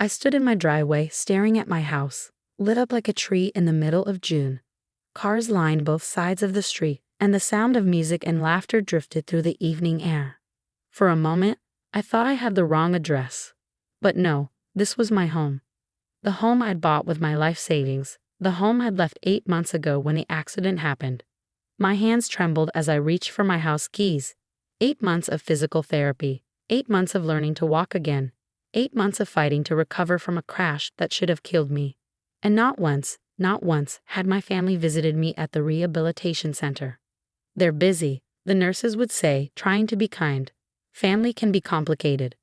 I stood in my driveway staring at my house, lit up like a tree in the middle of June. Cars lined both sides of the street, and the sound of music and laughter drifted through the evening air. For a moment, I thought I had the wrong address. But no, this was my home. The home I'd bought with my life savings, the home I'd left 8 months ago when the accident happened. My hands trembled as I reached for my house keys. 8 months of physical therapy, 8 months of learning to walk again, 8 months of fighting to recover from a crash that should have killed me. And not once had my family visited me at the rehabilitation center. They're busy, the nurses would say, trying to be kind. Family can be complicated.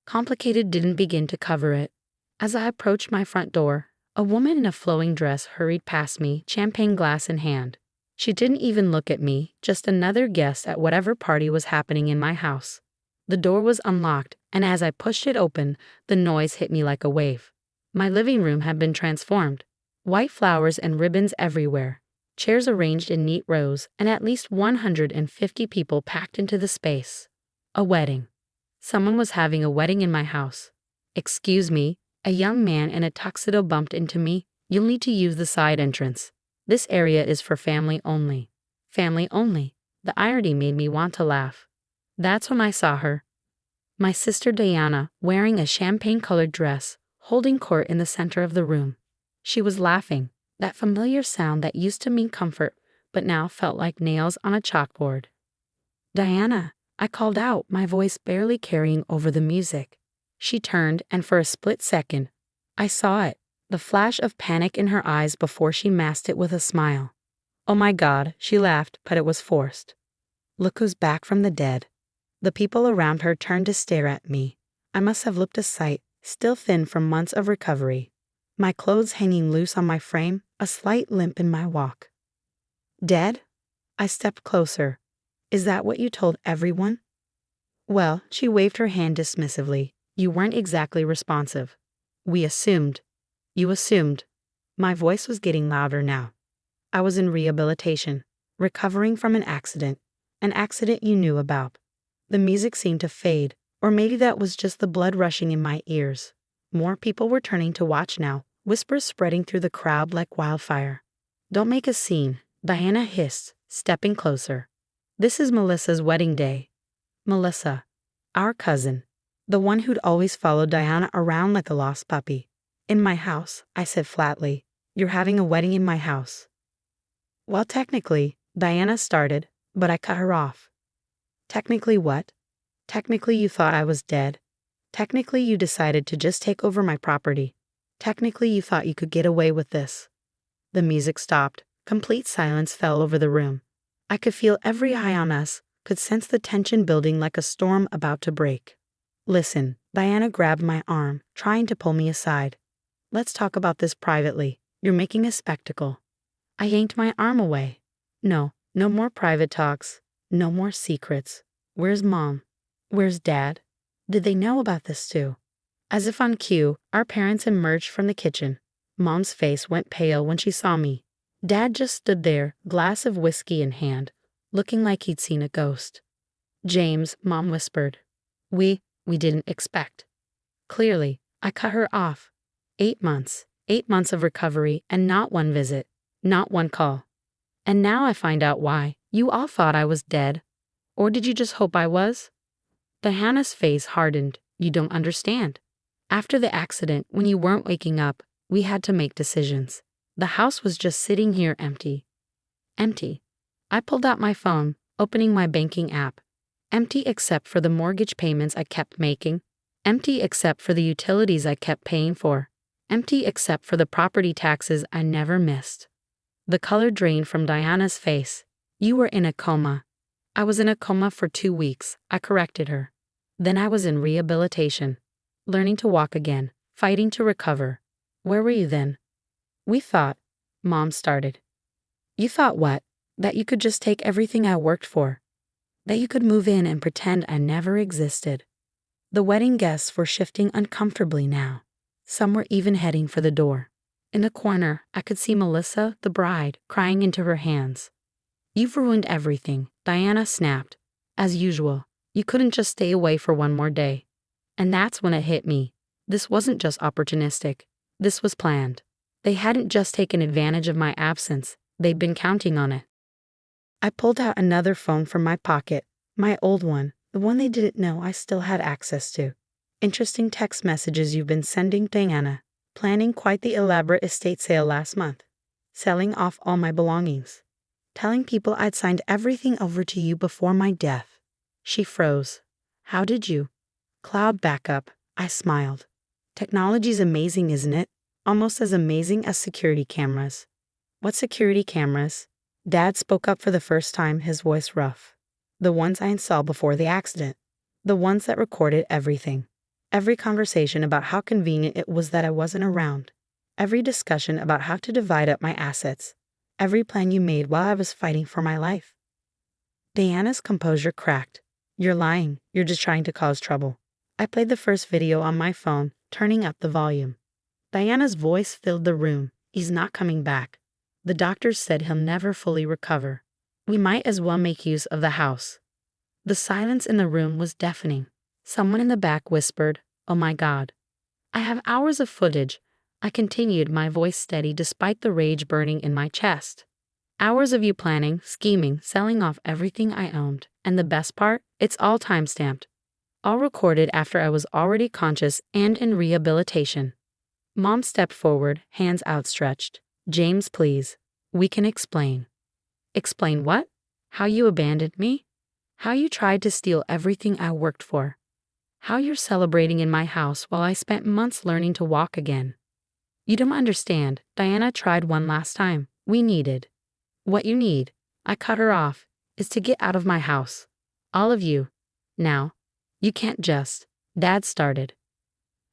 Complicated didn't begin to cover it. As I approached my front door, a woman in a flowing dress hurried past me, champagne glass in hand. She didn't even look at me, just another guest at whatever party was happening in my house. The door was unlocked, and as I pushed it open, the noise hit me like a wave. My living room had been transformed. White flowers and ribbons everywhere, chairs arranged in neat rows, and at least 150 people packed into the space. A wedding. Someone was having a wedding in my house. "Excuse me," a young man in a tuxedo bumped into me. "You'll need to use the side entrance. This area is for family only." Family only. The irony made me want to laugh. That's when I saw her. My sister Diana, wearing a champagne-colored dress, holding court in the center of the room. She was laughing, that familiar sound that used to mean comfort, but now felt like nails on a chalkboard. "Diana," I called out, my voice barely carrying over the music. She turned, and for a split second, I saw it, the flash of panic in her eyes before she masked it with a smile. "Oh my God," she laughed, but it was forced. "Look who's back from the dead." The people around her turned to stare at me. I must have looked a sight, still thin from months of recovery. My clothes hanging loose on my frame, a slight limp in my walk. "Dead?" I stepped closer. "Is that what you told everyone?" "Well," she waved her hand dismissively, "you weren't exactly responsive. We assumed." "You assumed." My voice was getting louder now. "I was in rehabilitation, recovering from an accident you knew about." The music seemed to fade, or maybe that was just the blood rushing in my ears. More people were turning to watch now, whispers spreading through the crowd like wildfire. "Don't make a scene," Diana hissed, stepping closer. "This is Melissa's wedding day." Melissa, our cousin, the one who'd always followed Diana around like a lost puppy. "In my house," I said flatly. "You're having a wedding in my house." "Well, technically," Diana started, but I cut her off. "Technically what?" "Technically you thought I was dead. Technically you decided to just take over my property. Technically you thought you could get away with this." The music stopped. Complete silence fell over the room. I could feel every eye on us, could sense the tension building like a storm about to break. "Listen," Diana grabbed my arm, trying to pull me aside. "Let's talk about this privately. You're making a spectacle." I yanked my arm away. "No, no more private talks. No more secrets. Where's Mom? Where's Dad? Did they know about this too?" As if on cue, our parents emerged from the kitchen. Mom's face went pale when she saw me. Dad just stood there, glass of whiskey in hand, looking like he'd seen a ghost. "James," Mom whispered. We didn't expect." Clearly, I cut her off. 8 months. 8 months of recovery, and not one visit. Not one call. And now I find out why. You all thought I was dead. Or did you just hope I was? Diana's face hardened. "You don't understand. After the accident, when you weren't waking up, we had to make decisions. The house was just sitting here empty." Empty. I pulled out my phone, opening my banking app. Empty except for the mortgage payments I kept making. Empty except for the utilities I kept paying for. Empty except for the property taxes I never missed. The color drained from Diana's face. "You were in a coma." "I was in a coma for 2 weeks," I corrected her. "Then I was in rehabilitation, learning to walk again, fighting to recover." "Where were you then?" "We thought," Mom started. "You thought what? That you could just take everything I worked for? That you could move in and pretend I never existed?" The wedding guests were shifting uncomfortably now. Some were even heading for the door. In the corner, I could see Melissa, the bride, crying into her hands. "You've ruined everything," Diana snapped. "As usual, you couldn't just stay away for one more day." And that's when it hit me. This wasn't just opportunistic. This was planned. They hadn't just taken advantage of my absence, they'd been counting on it. I pulled out another phone from my pocket, my old one, the one they didn't know I still had access to. Interesting text messages you've been sending, Diana. Planning quite the elaborate estate sale last month. Selling off all my belongings. Telling people I'd signed everything over to you before my death. She froze. How did you? Cloud backup. I smiled. Technology's amazing, isn't it? Almost as amazing as security cameras. What security cameras? Dad spoke up for the first time, his voice rough. The ones I installed before the accident. The ones that recorded everything. Every conversation about how convenient it was that I wasn't around. Every discussion about how to divide up my assets. Every plan you made while I was fighting for my life. Diana's composure cracked. You're lying. You're just trying to cause trouble. I played the first video on my phone, turning up the volume. Diana's voice filled the room. He's not coming back. The doctors said he'll never fully recover. We might as well make use of the house. The silence in the room was deafening. Someone in the back whispered, "Oh my God." I have hours of footage. I continued, my voice steady despite the rage burning in my chest. Hours of you planning, scheming, selling off everything I owned. And the best part? It's all time-stamped. All recorded after I was already conscious and in rehabilitation. Mom stepped forward, hands outstretched. James, please. We can explain. Explain what? How you abandoned me? How you tried to steal everything I worked for? How you're celebrating in my house while I spent months learning to walk again? You don't understand. Diana tried one last time. We needed. What you need, I cut her off, is to get out of my house. All of you. Now. You can't just. Dad started.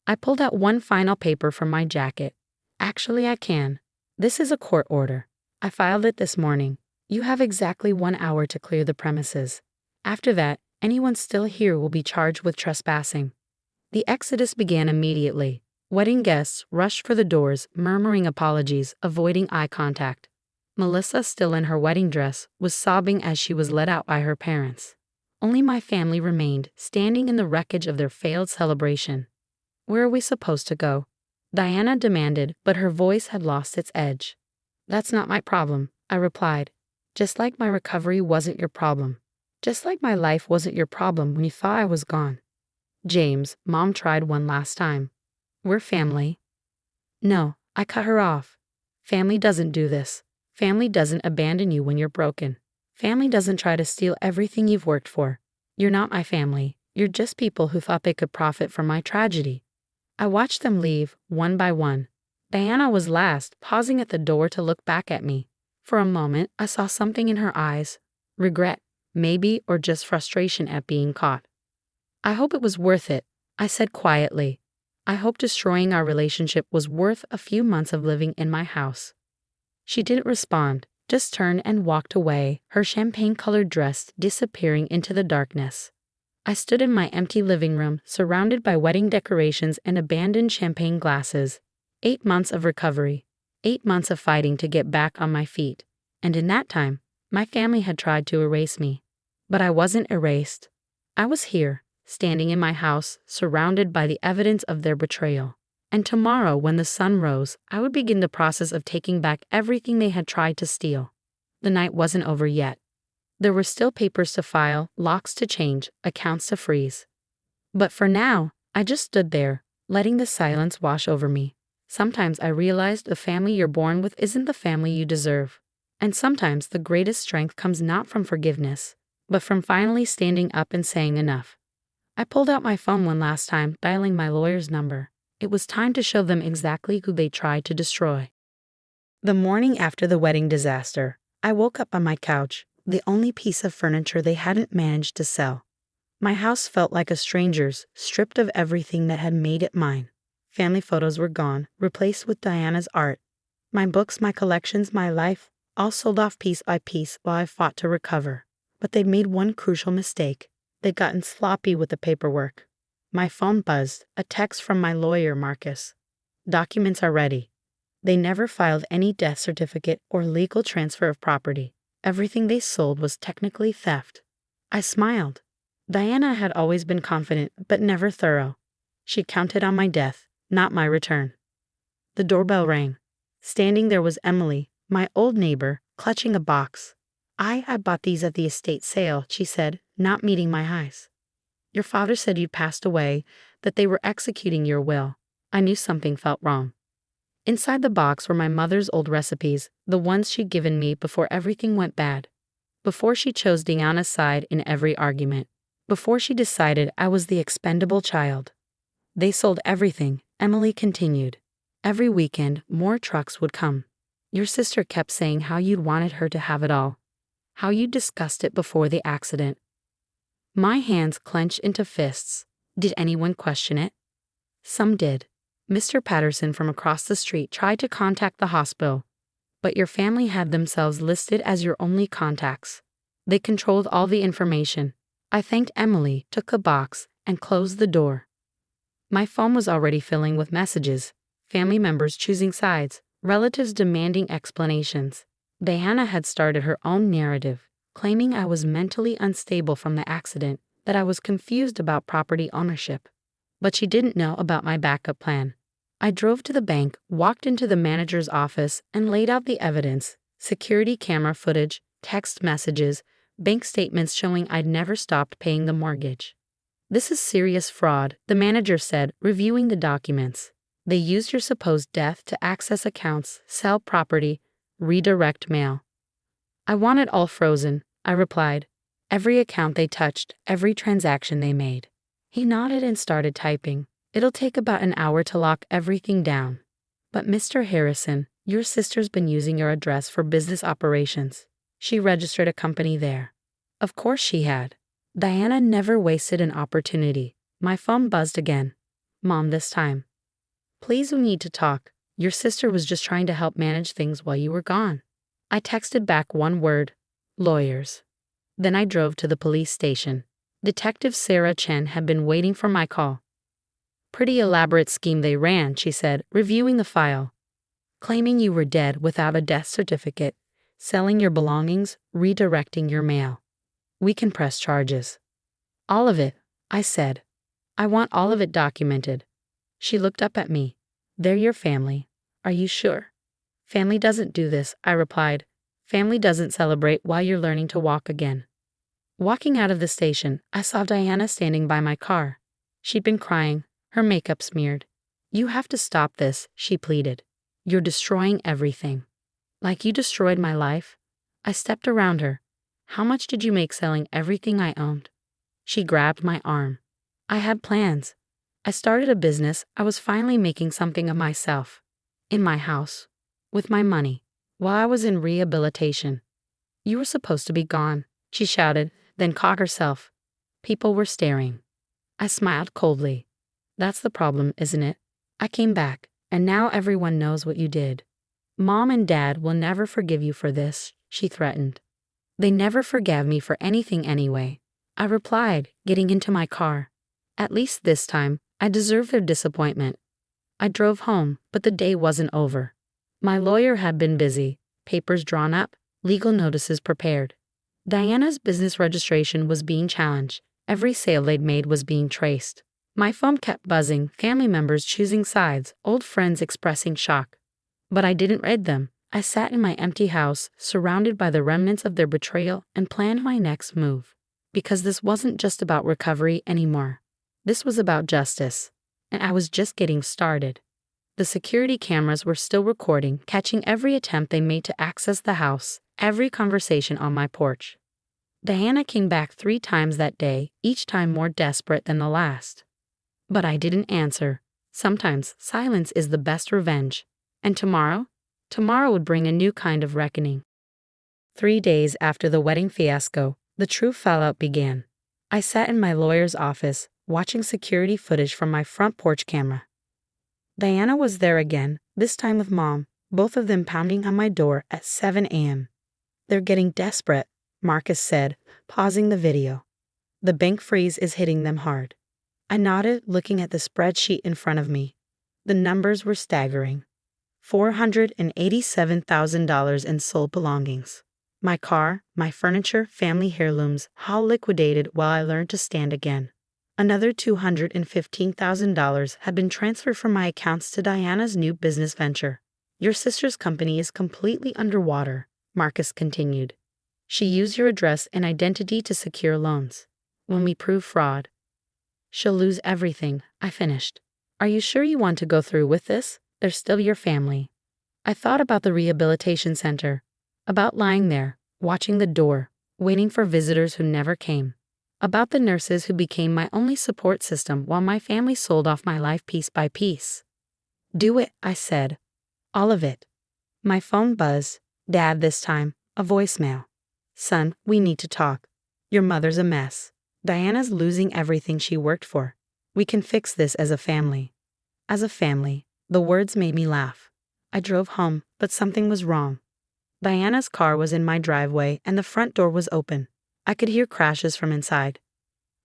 I pulled out one final paper from my jacket. Actually, I can. This is a court order. I filed it this morning. You have exactly 1 hour to clear the premises. After that, anyone still here will be charged with trespassing. The exodus began immediately. Wedding guests rushed for the doors, murmuring apologies, avoiding eye contact. Melissa, still in her wedding dress, was sobbing as she was led out by her parents. Only my family remained, standing in the wreckage of their failed celebration. Where are we supposed to go? Diana demanded, but her voice had lost its edge. That's not my problem, I replied. Just like my recovery wasn't your problem. Just like my life wasn't your problem when you thought I was gone. James, Mom tried one last time. We're family. No, I cut her off. Family doesn't do this. Family doesn't abandon you when you're broken. Family doesn't try to steal everything you've worked for. You're not my family. You're just people who thought they could profit from my tragedy. I watched them leave, one by one. Diana was last, pausing at the door to look back at me. For a moment, I saw something in her eyes. Regret, maybe, or just frustration at being caught. I hope it was worth it, I said quietly. I hope destroying our relationship was worth a few months of living in my house. She didn't respond, just turned and walked away, her champagne-colored dress disappearing into the darkness. I stood in my empty living room, surrounded by wedding decorations and abandoned champagne glasses. 8 months of recovery. 8 months of fighting to get back on my feet. And in that time, my family had tried to erase me. But I wasn't erased. I was here, standing in my house, surrounded by the evidence of their betrayal. And tomorrow, when the sun rose, I would begin the process of taking back everything they had tried to steal. The night wasn't over yet. There were still papers to file, locks to change, accounts to freeze. But for now, I just stood there, letting the silence wash over me. Sometimes I realized the family you're born with isn't the family you deserve. And sometimes the greatest strength comes not from forgiveness, but from finally standing up and saying enough. I pulled out my phone one last time, dialing my lawyer's number. It was time to show them exactly who they tried to destroy. The morning after the wedding disaster, I woke up on my couch, the only piece of furniture they hadn't managed to sell. My house felt like a stranger's, stripped of everything that had made it mine. Family photos were gone, replaced with Diana's art. My books, my collections, my life, all sold off piece by piece while I fought to recover. But they'd made one crucial mistake. They'd gotten sloppy with the paperwork. My phone buzzed, a text from my lawyer, Marcus. Documents are ready. They never filed any death certificate or legal transfer of property. Everything they sold was technically theft. I smiled. Diana had always been confident, but never thorough. She counted on my death, not my return. The doorbell rang. Standing there was Emily, my old neighbor, clutching a box. I bought these at the estate sale, she said, not meeting my eyes. Your father said you'd passed away, that they were executing your will. I knew something felt wrong. Inside the box were my mother's old recipes, the ones she'd given me before everything went bad. Before she chose Diana's side in every argument. Before she decided I was the expendable child. They sold everything, Emily continued. Every weekend, more trucks would come. Your sister kept saying how you'd wanted her to have it all. How you'd discussed it before the accident. My hands clenched into fists. Did anyone question it? Some did. Mr. Patterson from across the street tried to contact the hospital. But your family had themselves listed as your only contacts. They controlled all the information. I thanked Emily, took the box, and closed the door. My phone was already filling with messages. Family members choosing sides, relatives demanding explanations. Diana had started her own narrative, claiming I was mentally unstable from the accident, that I was confused about property ownership. But she didn't know about my backup plan. I drove to the bank, walked into the manager's office, and laid out the evidence: security camera footage, text messages, bank statements showing I'd never stopped paying the mortgage. This is serious fraud, the manager said, reviewing the documents. They used your supposed death to access accounts, sell property, redirect mail. I want it all frozen, I replied. Every account they touched, every transaction they made. He nodded and started typing. It'll take about an hour to lock everything down. But Mr. Harrison, your sister's been using your address for business operations. She registered a company there. Of course she had. Diana never wasted an opportunity. My phone buzzed again. Mom this time. Please, we need to talk. Your sister was just trying to help manage things while you were gone. I texted back one word: lawyers. Then I drove to the police station. Detective Sarah Chen had been waiting for my call. Pretty elaborate scheme they ran, she said, reviewing the file. Claiming you were dead without a death certificate, selling your belongings, redirecting your mail. We can press charges. All of it, I said. I want all of it documented. She looked up at me. They're your family. Are you sure? Family doesn't do this, I replied. Family doesn't celebrate while you're learning to walk again. Walking out of the station, I saw Diana standing by my car. She'd been crying, her makeup smeared. You have to stop this, she pleaded. You're destroying everything. Like you destroyed my life? I stepped around her. How much did you make selling everything I owned? She grabbed my arm. I had plans. I started a business. I was finally making something of myself. In my house. With my money. While I was in rehabilitation. You were supposed to be gone, she shouted, then caught herself. People were staring. I smiled coldly. That's the problem, isn't it? I came back, and now everyone knows what you did. Mom and Dad will never forgive you for this, she threatened. They never forgave me for anything anyway, I replied, getting into my car. At least this time, I deserve their disappointment. I drove home, but the day wasn't over. My lawyer had been busy, papers drawn up, legal notices prepared. Diana's business registration was being challenged. Every sale they'd made was being traced. My phone kept buzzing, family members choosing sides, old friends expressing shock. But I didn't read them. I sat in my empty house, surrounded by the remnants of their betrayal, and planned my next move. Because this wasn't just about recovery anymore. This was about justice. And I was just getting started. The security cameras were still recording, catching every attempt they made to access the house, every conversation on my porch. Diana came back 3 times that day, each time more desperate than the last. But I didn't answer. Sometimes silence is the best revenge. And tomorrow? Tomorrow would bring a new kind of reckoning. 3 days after the wedding fiasco, the true fallout began. I sat in my lawyer's office, watching security footage from my front porch camera. Diana was there again, this time with Mom, both of them pounding on my door at 7 a.m. They're getting desperate, Marcus said, pausing the video. The bank freeze is hitting them hard. I nodded, looking at the spreadsheet in front of me. The numbers were staggering. $487,000 in sold belongings. My car, my furniture, family heirlooms, all liquidated while I learned to stand again. Another $215,000 had been transferred from my accounts to Diana's new business venture. Your sister's company is completely underwater, Marcus continued. She used your address and identity to secure loans. When we prove fraud, she'll lose everything, I finished. Are you sure you want to go through with this? They're still your family. I thought about the rehabilitation center, about lying there, watching the door, waiting for visitors who never came, about the nurses who became my only support system while my family sold off my life piece by piece. Do it, I said. All of it. My phone buzzed. Dad this time, a voicemail. Son, we need to talk. Your mother's a mess. Diana's losing everything she worked for. We can fix this as a family. As a family, the words made me laugh. I drove home, but something was wrong. Diana's car was in my driveway and the front door was open. I could hear crashes from inside.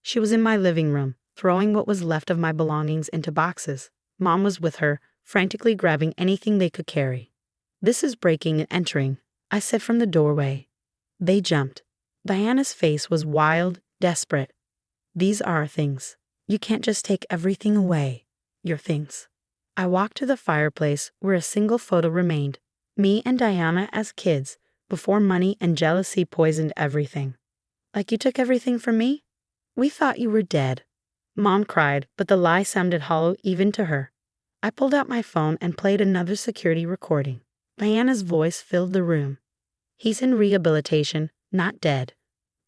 She was in my living room, throwing what was left of my belongings into boxes. Mom was with her, frantically grabbing anything they could carry. This is breaking and entering, I said from the doorway. They jumped. Diana's face was wild, desperate. These are our things. You can't just take everything away. Your things. I walked to the fireplace where a single photo remained. Me and Diana as kids, before money and jealousy poisoned everything. Like you took everything from me? We thought you were dead. Mom cried, but the lie sounded hollow even to her. I pulled out my phone and played another security recording. Diana's voice filled the room. He's in rehabilitation, not dead.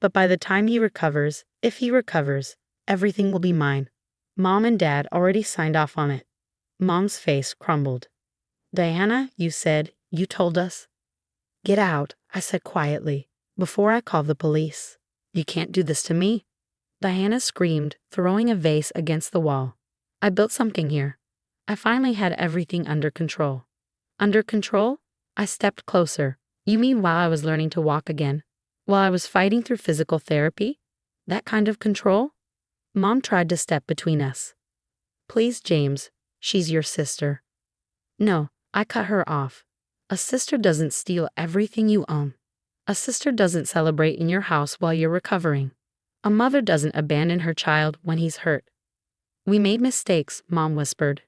But by the time he recovers, if he recovers, everything will be mine. Mom and Dad already signed off on it. Mom's face crumbled. Diana, you said, you told us. Get out, I said quietly, before I call the police. You can't do this to me. Diana screamed, throwing a vase against the wall. I built something here. I finally had everything under control. Under control? I stepped closer. You mean while I was learning to walk again? While I was fighting through physical therapy? That kind of control? Mom tried to step between us. Please, James, she's your sister. No, I cut her off. A sister doesn't steal everything you own. A sister doesn't celebrate in your house while you're recovering. A mother doesn't abandon her child when he's hurt. We made mistakes, Mom whispered.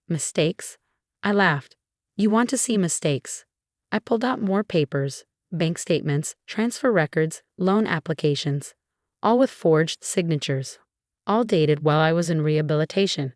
Mistakes? I laughed. You want to see mistakes? I pulled out more papers, bank statements, transfer records, loan applications, all with forged signatures, all dated while I was in rehabilitation.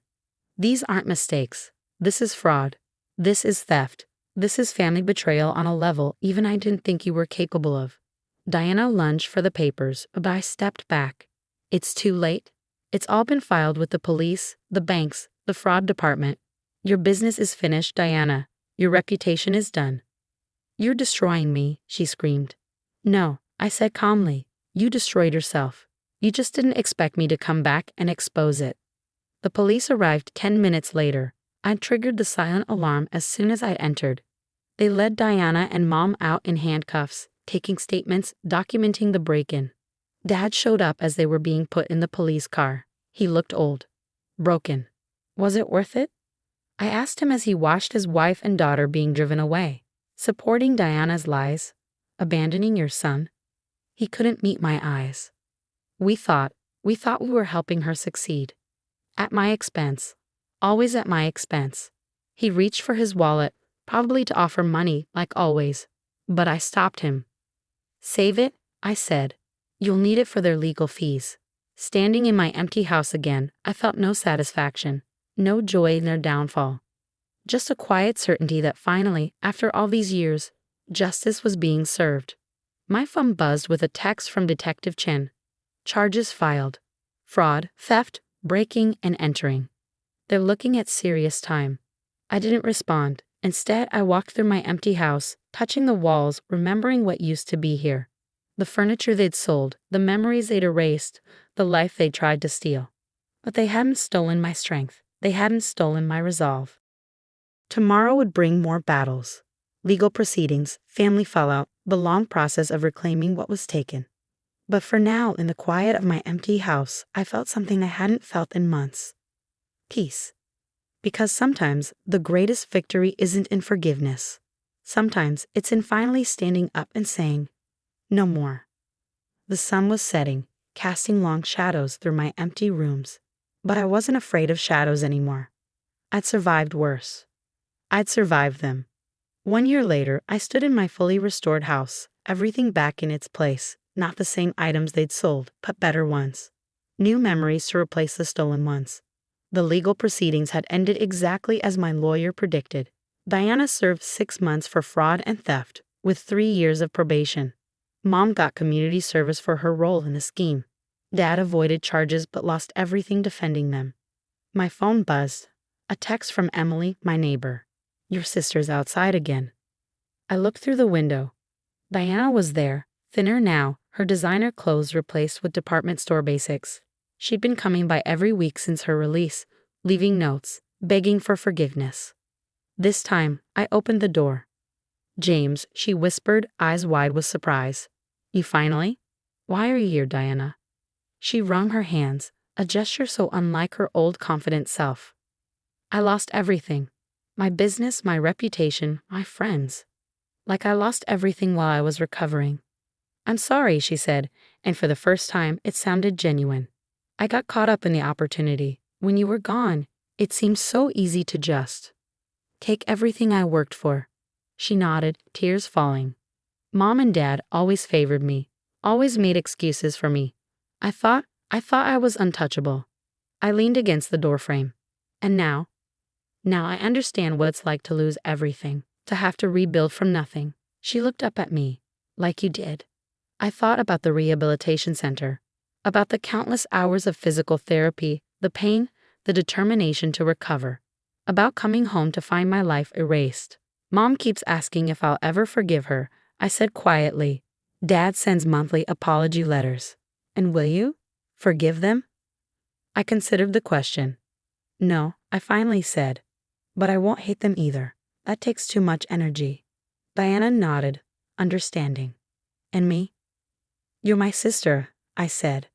These aren't mistakes. This is fraud. This is theft. This is family betrayal on a level even I didn't think you were capable of. Diana lunged for the papers, but I stepped back. It's too late. It's all been filed with the police, the banks, the fraud department. Your business is finished, Diana. Your reputation is done. You're destroying me, she screamed. No, I said calmly. You destroyed yourself. You just didn't expect me to come back and expose it. The police arrived 10 minutes later. I triggered the silent alarm as soon as I entered. They led Diana and Mom out in handcuffs, taking statements, documenting the break-in. Dad showed up as they were being put in the police car. He looked old. Broken. Was it worth it? I asked him as he watched his wife and daughter being driven away. Supporting Diana's lies? Abandoning your son? He couldn't meet my eyes. We thought we were helping her succeed. At my expense. Always at my expense. He reached for his wallet, probably to offer money, like always. But I stopped him. Save it, I said. You'll need it for their legal fees. Standing in my empty house again, I felt no satisfaction, no joy in their downfall. Just a quiet certainty that finally, after all these years, justice was being served. My phone buzzed with a text from Detective Chen. Charges filed. Fraud, theft, breaking, and entering. They're looking at serious time. I didn't respond. Instead, I walked through my empty house, touching the walls, remembering what used to be here. The furniture they'd sold, the memories they'd erased, the life they tried to steal. But they hadn't stolen my strength. They hadn't stolen my resolve. Tomorrow would bring more battles. Legal proceedings, family fallout, the long process of reclaiming what was taken. But for now, in the quiet of my empty house, I felt something I hadn't felt in months. Peace. Because sometimes the greatest victory isn't in forgiveness. Sometimes it's in finally standing up and saying, no more. The sun was setting, casting long shadows through my empty rooms. But I wasn't afraid of shadows anymore. I'd survived worse. I'd survived them. 1 year later, I stood in my fully restored house, everything back in its place, not the same items they'd sold, but better ones. New memories to replace the stolen ones. The legal proceedings had ended exactly as my lawyer predicted. Diana served 6 months for fraud and theft, with 3 years of probation. Mom got community service for her role in the scheme. Dad avoided charges but lost everything defending them. My phone buzzed. A text from Emily, my neighbor. "Your sister's outside again." I looked through the window. Diana was there, thinner now, her designer clothes replaced with department store basics. She'd been coming by every week since her release, leaving notes, begging for forgiveness. This time, I opened the door. "James," she whispered, eyes wide with surprise. "You finally? Why are you here, Diana?" She wrung her hands, a gesture so unlike her old confident self. "I lost everything. My business, my reputation, my friends. Like I lost everything while I was recovering." "I'm sorry," she said, and for the first time it sounded genuine. "I got caught up in the opportunity. When you were gone, it seemed so easy to just take everything I worked for." She nodded, tears falling. "Mom and Dad always favored me, always made excuses for me. I thought I was untouchable." I leaned against the doorframe. "And now I understand what it's like to lose everything, to have to rebuild from nothing." She looked up at me. "Like you did." I thought about the rehabilitation center, about the countless hours of physical therapy, the pain, the determination to recover, about coming home to find my life erased. "Mom keeps asking if I'll ever forgive her," I said quietly. "Dad sends monthly apology letters. And will you forgive them?" I considered the question. "No," I finally said. "But I won't hate them either. That takes too much energy." Diana nodded, understanding. "And me?" "You're my sister," I said.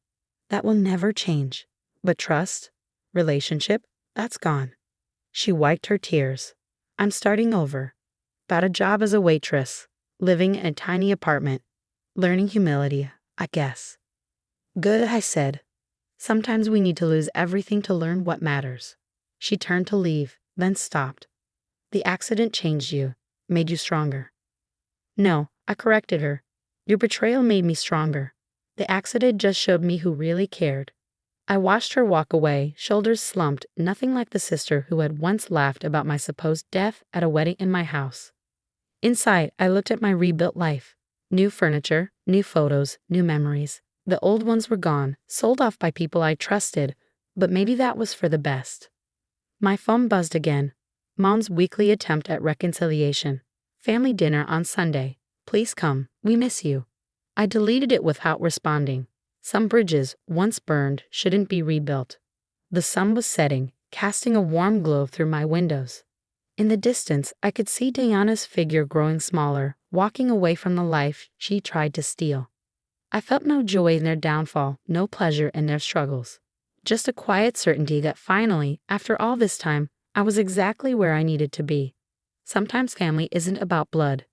"That will never change. But trust, relationship, that's gone." She wiped her tears. "I'm starting over. Got a job as a waitress, living in a tiny apartment, learning humility, I guess." "Good," I said. "Sometimes we need to lose everything to learn what matters." She turned to leave, then stopped. "The accident changed you, made you stronger." "No," I corrected her. "Your betrayal made me stronger. The accident just showed me who really cared." I watched her walk away, shoulders slumped, nothing like the sister who had once laughed about my supposed death at a wedding in my house. Inside, I looked at my rebuilt life. New furniture, new photos, new memories. The old ones were gone, sold off by people I trusted, but maybe that was for the best. My phone buzzed again. Mom's weekly attempt at reconciliation. "Family dinner on Sunday. Please come, we miss you." I deleted it without responding. Some bridges, once burned, shouldn't be rebuilt. The sun was setting, casting a warm glow through my windows. In the distance, I could see Diana's figure growing smaller, walking away from the life she tried to steal. I felt no joy in their downfall, no pleasure in their struggles. Just a quiet certainty that finally, after all this time, I was exactly where I needed to be. Sometimes family isn't about blood.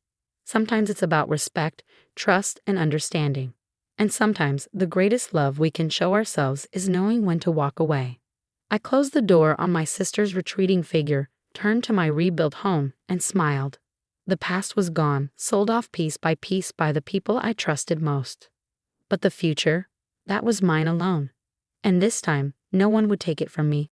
Sometimes it's about respect, trust, and understanding. And sometimes the greatest love we can show ourselves is knowing when to walk away. I closed the door on my sister's retreating figure, turned to my rebuilt home, and smiled. The past was gone, sold off piece by the people I trusted most. But the future, that was mine alone. And this time, no one would take it from me.